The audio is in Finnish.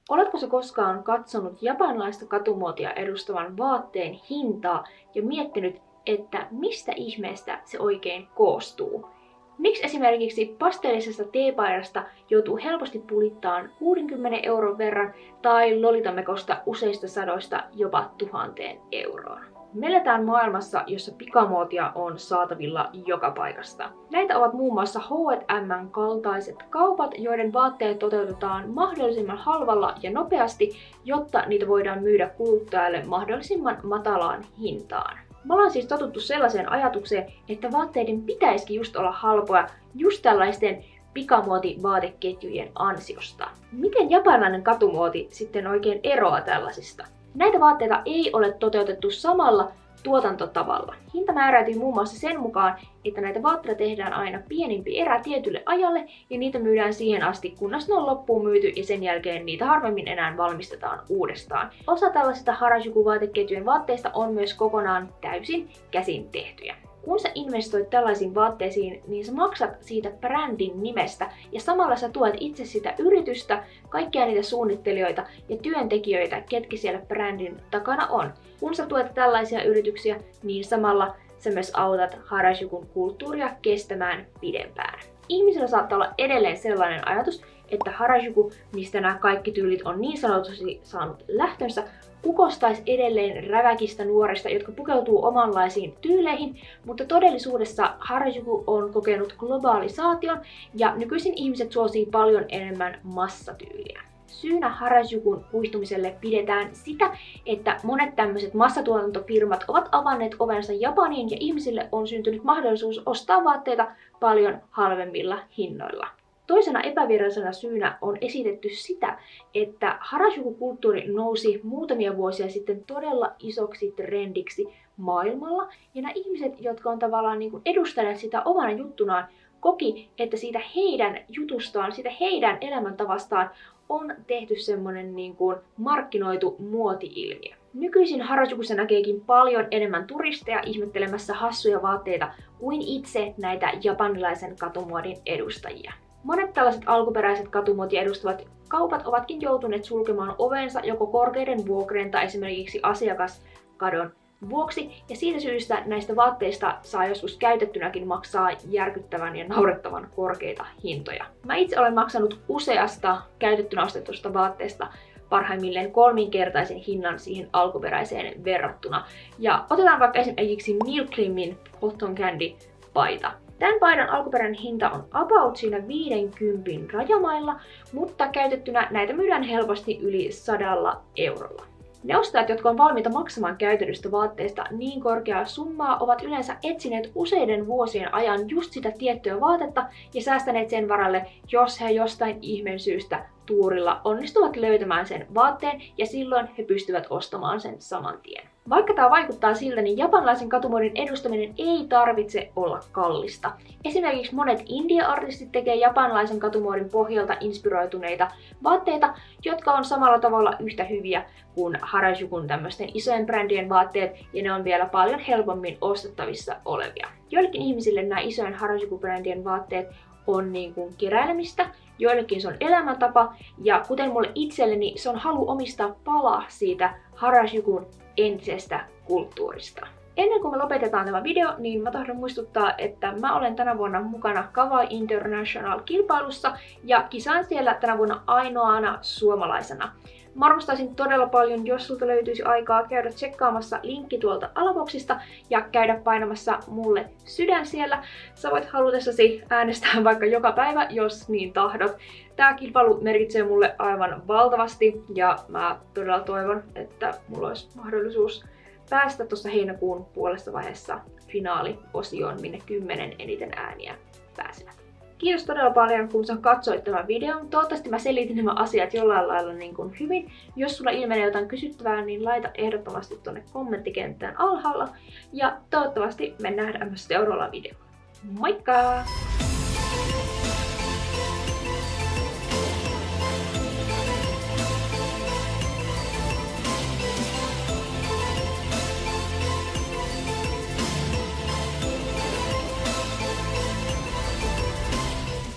Oletko sä koskaan katsonut japanilaista katumuotia edustavan vaatteen hintaa ja miettinyt, että mistä ihmeestä se oikein koostuu? Miksi esimerkiksi pastellisesta teepaidasta joutuu helposti pulittaan 60 euron verran tai lolitamekosta useista sadoista jopa 1000 euroon? Me eletään maailmassa, jossa pikamuotia on saatavilla joka paikasta. Näitä ovat muun muassa H&M:n kaltaiset kaupat, joiden vaatteet toteutetaan mahdollisimman halvalla ja nopeasti, jotta niitä voidaan myydä kuluttajalle mahdollisimman matalaan hintaan. Me ollaan siis totuttu sellaiseen ajatukseen, että vaatteiden pitäisikin just olla halpoja just tällaisten pikamuotivaateketjujen ansiosta. Miten japanilainen katumuoti sitten oikein eroaa tällaisista? Näitä vaatteita ei ole toteutettu samalla tuotantotavalla. Hinta määräytyy muun muassa sen mukaan, että näitä vaatteita tehdään aina pienimpi erä tietylle ajalle ja niitä myydään siihen asti, kunnes ne on loppuun myyty ja sen jälkeen niitä harvemmin enää valmistetaan uudestaan. Osa tällaisista Harajuku-vaateketjujen vaatteista on myös kokonaan täysin käsin tehtyjä. Kun sä investoit tällaisiin vaatteisiin, niin sä maksat siitä brändin nimestä ja samalla sä tuet itse sitä yritystä, kaikkia niitä suunnittelijoita ja työntekijöitä, ketkä siellä brändin takana on. Kun sä tuet tällaisia yrityksiä, niin samalla sä myös autat Harajukun kulttuuria kestämään pidempään. Ihmisillä saattaa olla edelleen sellainen ajatus, että Harajuku, mistä nämä kaikki tyylit on niin sanotusti saanut lähtönsä, kukostaisi edelleen räväkistä nuorista, jotka pukeutuu omanlaisiin tyyleihin, mutta todellisuudessa Harajuku on kokenut globalisaation ja nykyisin ihmiset suosii paljon enemmän massatyyliä. Syynä Harajukun kuihtumiselle pidetään sitä, että monet tämmöiset massatuotantofirmat ovat avanneet ovensa Japaniin ja ihmisille on syntynyt mahdollisuus ostaa vaatteita paljon halvemmilla hinnoilla. Toisena epävirallisena syynä on esitetty sitä, että Harajuku-kulttuuri nousi muutamia vuosia sitten todella isoksi trendiksi maailmalla. Ja nämä ihmiset, jotka on tavallaan edustaneet sitä omana juttunaan, koki, että siitä heidän jutustaan, siitä heidän elämäntavastaan on tehty semmoinen markkinoitu muoti-ilmiö. Nykyisin Harajukussa näkeekin paljon enemmän turisteja ihmettelemässä hassuja vaatteita kuin itse näitä japanilaisen katumuodin edustajia. Monet tällaiset alkuperäiset katumuotia edustavat kaupat ovatkin joutuneet sulkemaan ovensa joko korkeiden vuokrien tai esimerkiksi asiakaskadon vuoksi, ja siitä syystä näistä vaatteista saa joskus käytettynäkin maksaa järkyttävän ja naurettavan korkeita hintoja. Mä itse olen maksanut useasta käytettynä ostetusta vaatteesta parhaimmilleen 3-kertaisen hinnan siihen alkuperäiseen verrattuna. Ja otetaan vaikka esimerkiksi Milklimin Cotton Candy paita. Tämän paidan alkuperäinen hinta on about siinä 50 rajamailla, mutta käytettynä näitä myydään helposti yli 100 eurolla. Ne ostajat, jotka on valmiita maksamaan käytetystä vaatteesta niin korkeaa summaa, ovat yleensä etsineet useiden vuosien ajan just sitä tiettyä vaatetta ja säästäneet sen varalle, jos he jostain ihmeen syystä tuurilla onnistuvat löytämään sen vaatteen ja silloin he pystyvät ostamaan sen saman tien. Vaikka tämä vaikuttaa siltä, niin japanilaisen katumuodin edustaminen ei tarvitse olla kallista. Esimerkiksi monet indie-artistit tekee japanilaisen katumuodin pohjalta inspiroituneita vaatteita, jotka on samalla tavalla yhtä hyviä kuin Harajukun tämmöisten isojen brändien vaatteet, ja ne on vielä paljon helpommin ostettavissa olevia. Joillekin ihmisille nämä isojen Harajuku-brändien vaatteet on keräilemistä, joillekin se on elämäntapa, ja kuten mulle itselleni, se on halu omistaa pala siitä Harajukun entisestä kulttuurista. Ennen kuin me lopetetaan tämä video, niin mä tahdon muistuttaa, että mä olen tänä vuonna mukana Kawaii International-kilpailussa ja kisaan siellä tänä vuonna ainoana suomalaisena. Mä arvostaisin todella paljon, jos sulta löytyisi aikaa käydä tsekkaamassa linkki tuolta alaboksista ja käydä painamassa mulle sydän siellä. Sä voit halutessasi äänestää vaikka joka päivä, jos niin tahdot. Tää kilpailu merkitsee mulle aivan valtavasti ja mä todella toivon, että mulla olisi mahdollisuus päästä tuossa heinäkuun puolessa vaiheessa finaaliosioon, minne 10 eniten ääniä pääsevät. Kiitos todella paljon, kun sä katsoit tämän videon. Toivottavasti mä selitin nämä asiat jollain lailla hyvin. Jos sulla ilmenee jotain kysyttävää, niin laita ehdottomasti tuonne kommenttikenttään alhaalla. Ja toivottavasti me nähdään myös seuraavalla videolla. Moikka!